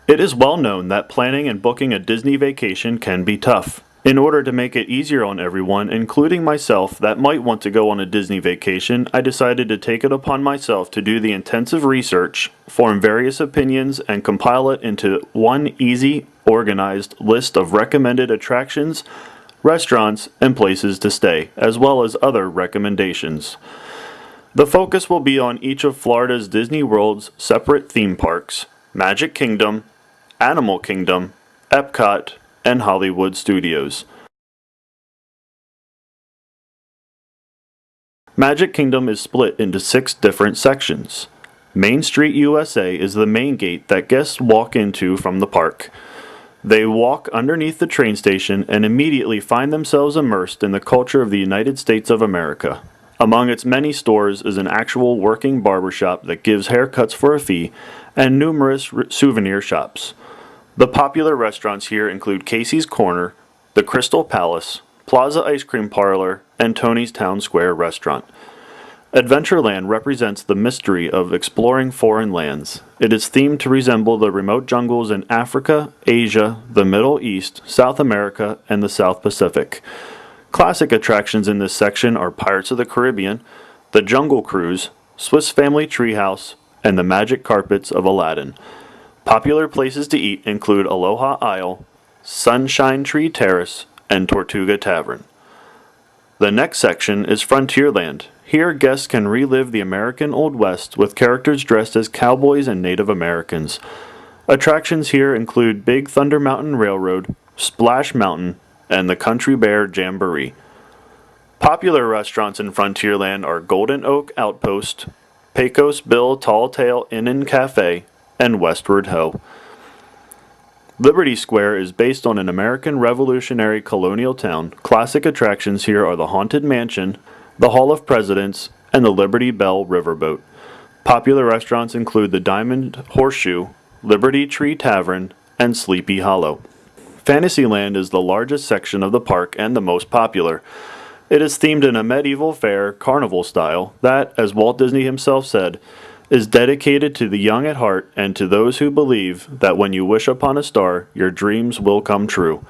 It is well known that planning and booking a Disney vacation can be tough. In order to make it easier on everyone, including myself that might want to go on a Disney vacation, I decided to take it upon myself to do the intensive research, form various opinions, and compile it into one easy, organized list of recommended attractions, restaurants, and places to stay, as well as other recommendations. The focus will be on each of Florida's Disney World's separate theme parks, Magic Kingdom, Animal Kingdom, Epcot, and Hollywood Studios. Magic Kingdom is split into 6 different sections. Main Street USA is the main gate that guests walk into from the park. They walk underneath the train station and immediately find themselves immersed in the culture of the United States of America. Among its many stores is an actual working barbershop that gives haircuts for a fee, and numerous souvenir shops. The popular restaurants here include Casey's Corner, the Crystal Palace, Plaza Ice Cream Parlor, and Tony's Town Square Restaurant. Adventureland represents the mystery of exploring foreign lands. It is themed to resemble the remote jungles in Africa, Asia, the Middle East, South America, and the South Pacific. Classic attractions in this section are Pirates of the Caribbean, the Jungle Cruise, Swiss Family Treehouse, and the Magic Carpets of Aladdin. Popular places to eat include Aloha Isle, Sunshine Tree Terrace, and Tortuga Tavern. The next section is Frontierland. Here, guests can relive the American Old West with characters dressed as cowboys and Native Americans. Attractions here include Big Thunder Mountain Railroad, Splash Mountain, and the Country Bear Jamboree. Popular restaurants in Frontierland are Golden Oak Outpost, Pecos Bill Tall Tale Inn and Cafe, and Westward Ho. Liberty Square is based on an American Revolutionary colonial town. Classic attractions here are the Haunted Mansion, the Hall of Presidents, and the Liberty Bell Riverboat. Popular restaurants include the Diamond Horseshoe, Liberty Tree Tavern, and Sleepy Hollow. Fantasyland is the largest section of the park and the most popular. It is themed in a medieval fair, carnival style that, as Walt Disney himself said, is dedicated to the young at heart and to those who believe that when you wish upon a star, your dreams will come true.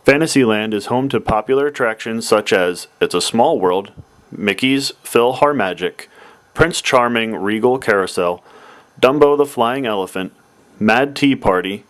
Fantasyland is home to popular attractions such as It's a Small World, Mickey's PhilharMagic, Prince Charming Regal Carousel, Dumbo the Flying Elephant, Mad Tea Party,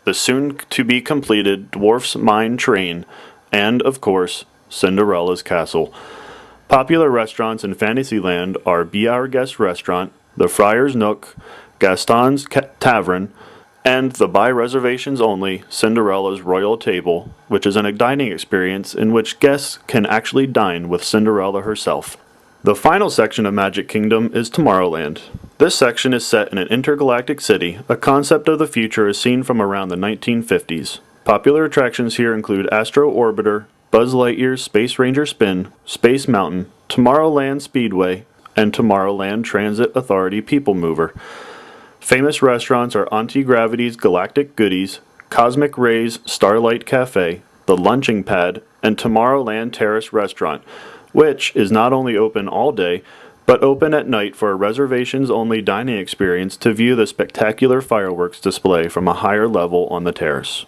the soon-to-be-completed Dwarf's Mine Train, and, of course, Cinderella's Castle. Popular restaurants in Fantasyland are Be Our Guest Restaurant, the Friar's Nook, Gaston's Tavern, and the by reservations only Cinderella's Royal Table, which is a dining experience in which guests can actually dine with Cinderella herself. The final section of Magic Kingdom is Tomorrowland. This section is set in an intergalactic city. A concept of the future is seen from around the 1950s. Popular attractions here include Astro Orbiter, Buzz Lightyear's Space Ranger Spin, Space Mountain, Tomorrowland Speedway, and Tomorrowland Transit Authority People Mover. Famous restaurants are Auntie Gravity's Galactic Goodies, Cosmic Ray's Starlight Cafe, The Lunching Pad, and Tomorrowland Terrace Restaurant, which is not only open all day, but open at night for a reservations-only dining experience to view the spectacular fireworks display from a higher level on the terrace.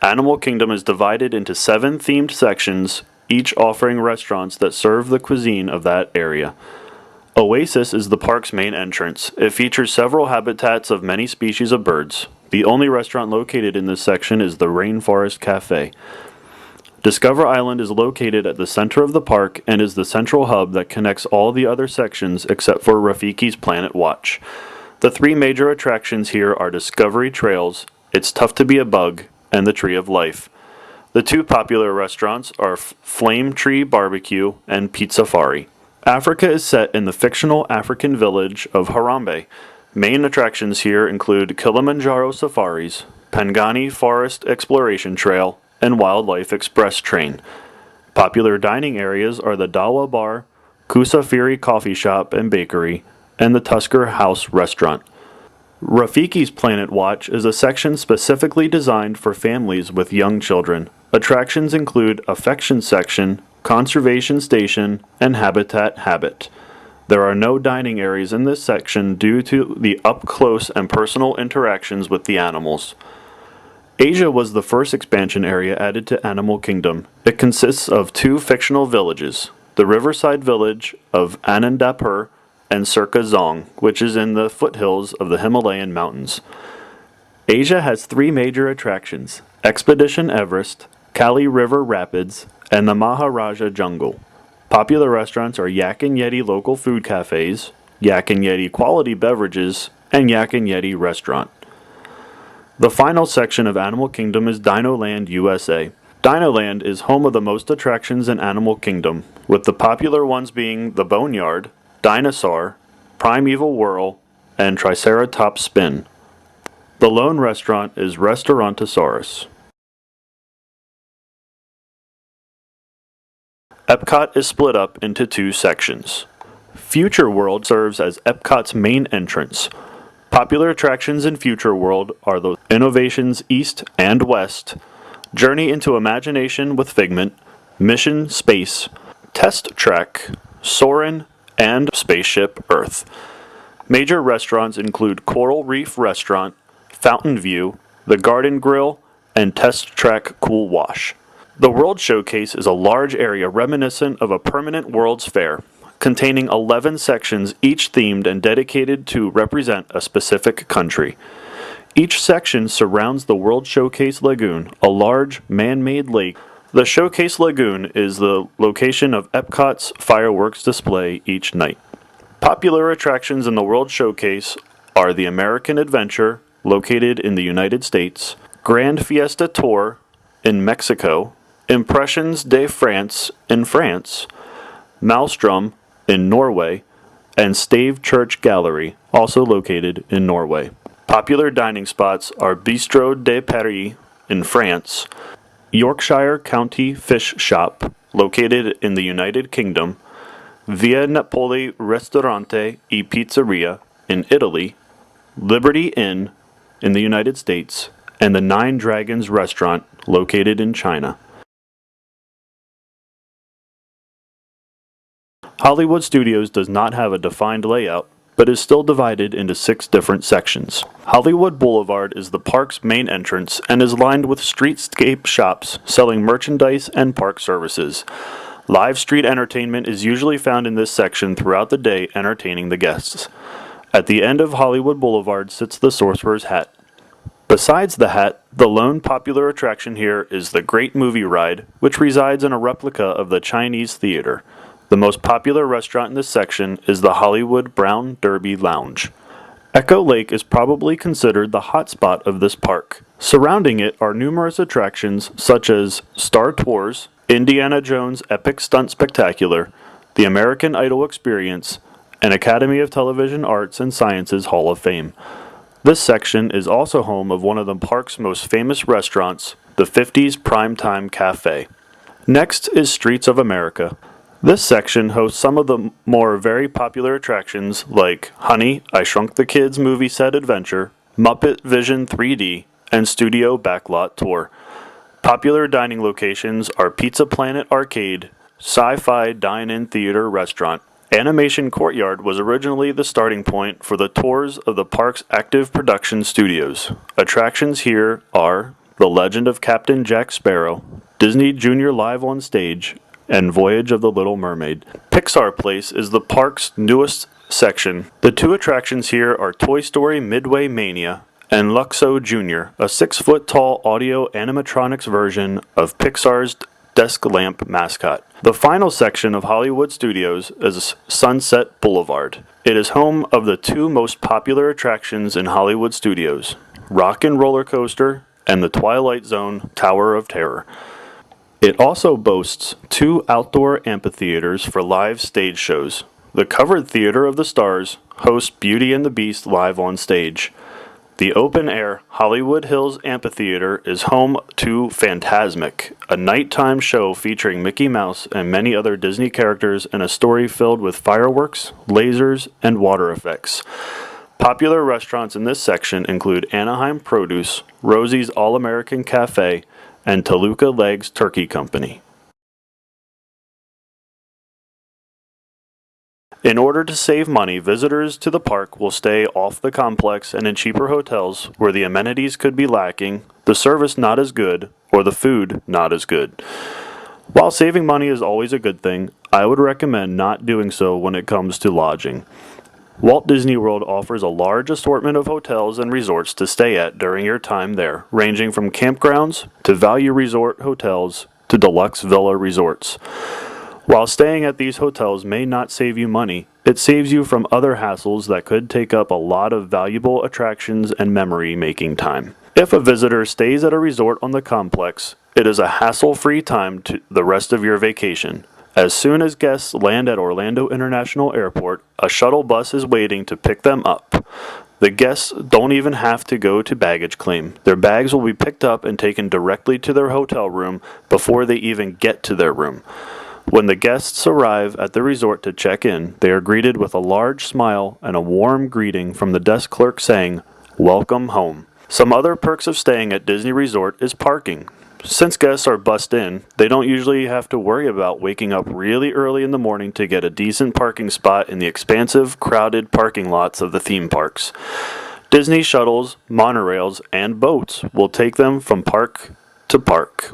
Animal Kingdom is divided into 7 themed sections, each offering restaurants that serve the cuisine of that area. Oasis is the park's main entrance. It features several habitats of many species of birds. The only restaurant located in this section is the Rainforest Cafe. Discover Island is located at the center of the park and is the central hub that connects all the other sections except for Rafiki's Planet Watch. The 3 major attractions here are Discovery Trails, It's Tough to Be a Bug, and the Tree of Life. The 2 popular restaurants are Flame Tree Barbecue and Pizzafari. Africa is set in the fictional African village of Harambe. Main attractions here include Kilimanjaro Safaris, Pangani Forest Exploration Trail, and Wildlife Express Train. Popular dining areas are the Dawa Bar, Kusafiri Coffee Shop and Bakery, and the Tusker House Restaurant. Rafiki's Planet Watch is a section specifically designed for families with young children. Attractions include Affection Section, Conservation Station, and Habitat Habit. There are no dining areas in this section due to the up-close and personal interactions with the animals. Asia was the first expansion area added to Animal Kingdom. It consists of two fictional villages, the riverside village of Anandapur and Surka Zong, which is in the foothills of the Himalayan mountains. Asia has three major attractions: Expedition Everest, Kali River Rapids, and the Maharaja Jungle. Popular restaurants are Yak and Yeti local food cafes, Yak and Yeti quality beverages, and Yak and Yeti restaurant. The final section of Animal Kingdom is Dinoland, USA. Dinoland is home of the most attractions in Animal Kingdom, with the popular ones being the Boneyard, Dinosaur, Primeval Whirl, and Triceratops Spin. The lone restaurant is Restaurantosaurus. Epcot is split up into two sections. Future World serves as Epcot's main entrance. Popular attractions in Future World are the Innovations East and West, Journey into Imagination with Figment, Mission Space, Test Track, Soarin', and Spaceship Earth. Major restaurants include Coral Reef Restaurant, Fountain View, The Garden Grill, and Test Track Cool Wash. The World Showcase is a large area reminiscent of a permanent World's Fair, containing 11 sections, each themed and dedicated to represent a specific country. Each section surrounds the World Showcase Lagoon, a large man-made lake. The Showcase Lagoon is the location of Epcot's fireworks display each night. Popular attractions in the World Showcase are the American Adventure, located in the United States, Grand Fiesta Tour in Mexico, Impressions de France in France, Maelstrom in Norway, and Stave Church Gallery, also located in Norway. Popular dining spots are Bistro de Paris in France, Yorkshire County Fish Shop, located in the United Kingdom, Via Napoli Ristorante e Pizzeria in Italy, Liberty Inn in the United States, and the Nine Dragons Restaurant, located in China. Hollywood Studios does not have a defined layout, but is still divided into 6 different sections. Hollywood Boulevard is the park's main entrance and is lined with streetscape shops selling merchandise and park services. Live street entertainment is usually found in this section throughout the day, entertaining the guests. At the end of Hollywood Boulevard sits the Sorcerer's Hat. Besides the hat, the lone popular attraction here is the Great Movie Ride, which resides in a replica of the Chinese Theater. The most popular restaurant in this section is the Hollywood Brown Derby Lounge. Echo Lake is probably considered the hotspot of this park. Surrounding it are numerous attractions such as Star Tours, Indiana Jones Epic Stunt Spectacular, the American Idol Experience, and Academy of Television Arts and Sciences Hall of Fame. This section is also home of one of the park's most famous restaurants, the 50s Primetime Cafe. Next is Streets of America. This section hosts some of the more very popular attractions like Honey, I Shrunk the Kids movie set adventure, Muppet Vision 3D, and Studio Backlot Tour. Popular dining locations are Pizza Planet Arcade, Sci-Fi Dine-In Theater Restaurant. Animation Courtyard was originally the starting point for the tours of the park's active production studios. Attractions here are The Legend of Captain Jack Sparrow, Disney Junior Live on Stage, and Voyage of the Little Mermaid. Pixar Place is the park's newest section. The 2 attractions here are Toy Story Midway Mania and Luxo Jr., a 6-foot-tall audio animatronics version of Pixar's desk lamp mascot. The final section of Hollywood Studios is Sunset Boulevard. It is home of the 2 most popular attractions in Hollywood Studios, Rock and Roller Coaster and the Twilight Zone Tower of Terror. It also boasts 2 outdoor amphitheaters for live stage shows. The Covered Theater of the Stars hosts Beauty and the Beast live on stage. The open-air Hollywood Hills Amphitheater is home to Fantasmic, a nighttime show featuring Mickey Mouse and many other Disney characters in a story filled with fireworks, lasers, and water effects. Popular restaurants in this section include Anaheim Produce, Rosie's All-American Cafe, and Toluca Legs Turkey Company. In order to save money, visitors to the park will stay off the complex and in cheaper hotels where the amenities could be lacking, the service not as good, or the food not as good. While saving money is always a good thing, I would recommend not doing so when it comes to lodging. Walt Disney World offers a large assortment of hotels and resorts to stay at during your time there, ranging from campgrounds to value resort hotels to deluxe villa resorts. While staying at these hotels may not save you money, it saves you from other hassles that could take up a lot of valuable attractions and memory-making time. If a visitor stays at a resort on the complex, it is a hassle-free time to the rest of your vacation. As soon as guests land at Orlando International Airport, a shuttle bus is waiting to pick them up. The guests don't even have to go to baggage claim. Their bags will be picked up and taken directly to their hotel room before they even get to their room. When the guests arrive at the resort to check in, they are greeted with a large smile and a warm greeting from the desk clerk saying, "Welcome home." Some other perks of staying at Disney Resort is parking. Since guests are bussed in, they don't usually have to worry about waking up really early in the morning to get a decent parking spot in the expansive, crowded parking lots of the theme parks. Disney shuttles, monorails, and boats will take them from park to park.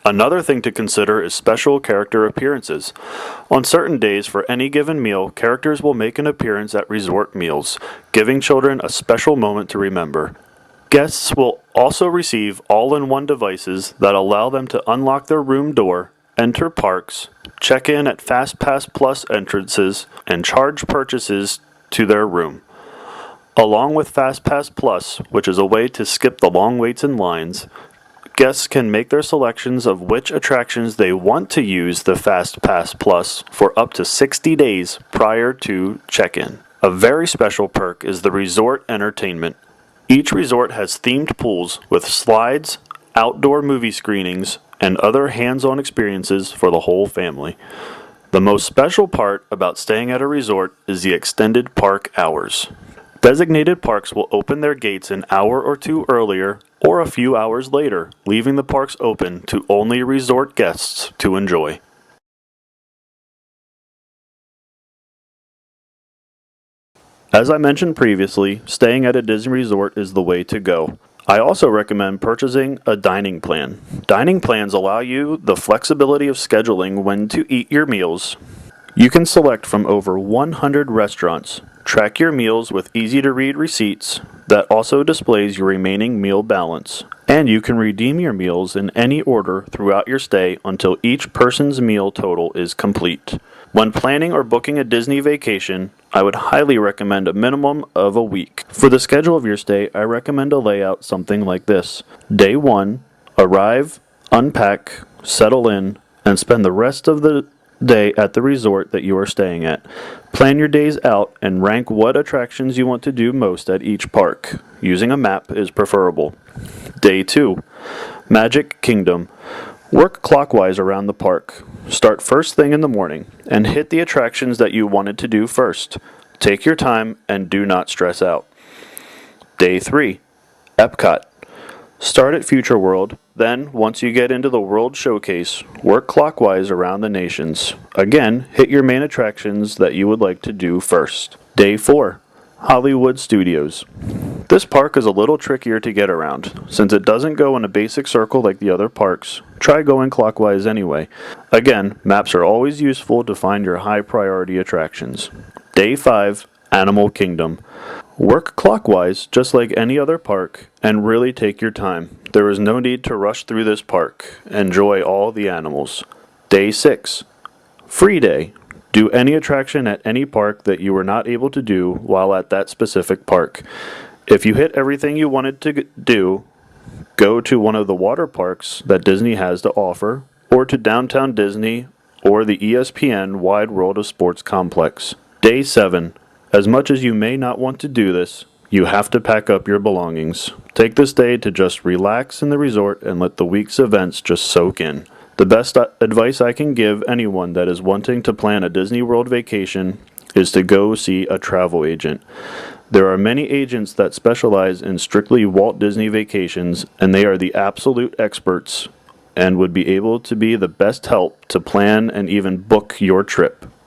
Another thing to consider is special character appearances. On certain days for any given meal, characters will make an appearance at resort meals, giving children a special moment to remember. Guests will also receive all-in-one devices that allow them to unlock their room door, enter parks, check in at FastPass Plus entrances, and charge purchases to their room. Along with FastPass Plus, which is a way to skip the long waits and lines, guests can make their selections of which attractions they want to use the FastPass Plus for up to 60 days prior to check-in. A very special perk is the resort entertainment. Each resort has themed pools with slides, outdoor movie screenings, and other hands-on experiences for the whole family. The most special part about staying at a resort is the extended park hours. Designated parks will open their gates an hour or two earlier or a few hours later, leaving the parks open to only resort guests to enjoy. As I mentioned previously, staying at a Disney resort is the way to go. I also recommend purchasing a dining plan. Dining plans allow you the flexibility of scheduling when to eat your meals. You can select from over 100 restaurants. Track your meals with easy-to-read receipts that also displays your remaining meal balance. And you can redeem your meals in any order throughout your stay until each person's meal total is complete. When planning or booking a Disney vacation, I would highly recommend a minimum of a week. For the schedule of your stay, I recommend a layout something like this. Day 1, arrive, unpack, settle in, and spend the rest of the day at the resort that you are staying at. Plan your days out and rank what attractions you want to do most at each park. Using a map is preferable. Day 2, Magic Kingdom. Work clockwise around the park. Start first thing in the morning and hit the attractions that you wanted to do first. Take your time and do not stress out. Day 3, Epcot. Start at Future World, then, once you get into the World Showcase, work clockwise around the nations. Again, hit your main attractions that you would like to do first. Day 4, Hollywood Studios. This park is a little trickier to get around. Since it doesn't go in a basic circle like the other parks, try going clockwise anyway. Again, maps are always useful to find your high priority attractions. Day 5, Animal Kingdom. Work clockwise, just like any other park, and really take your time. There is no need to rush through this park. Enjoy all the animals. Day 6, Free Day. Do any attraction at any park that you were not able to do while at that specific park. If you hit everything you wanted to do, go to one of the water parks that Disney has to offer, or to Downtown Disney or the ESPN Wide World of Sports Complex. Day 7. As much as you may not want to do this, you have to pack up your belongings. Take this day to just relax in the resort and let the week's events just soak in. The best advice I can give anyone that is wanting to plan a Disney World vacation is to go see a travel agent. There are many agents that specialize in strictly Walt Disney vacations, and they are the absolute experts and would be able to be the best help to plan and even book your trip.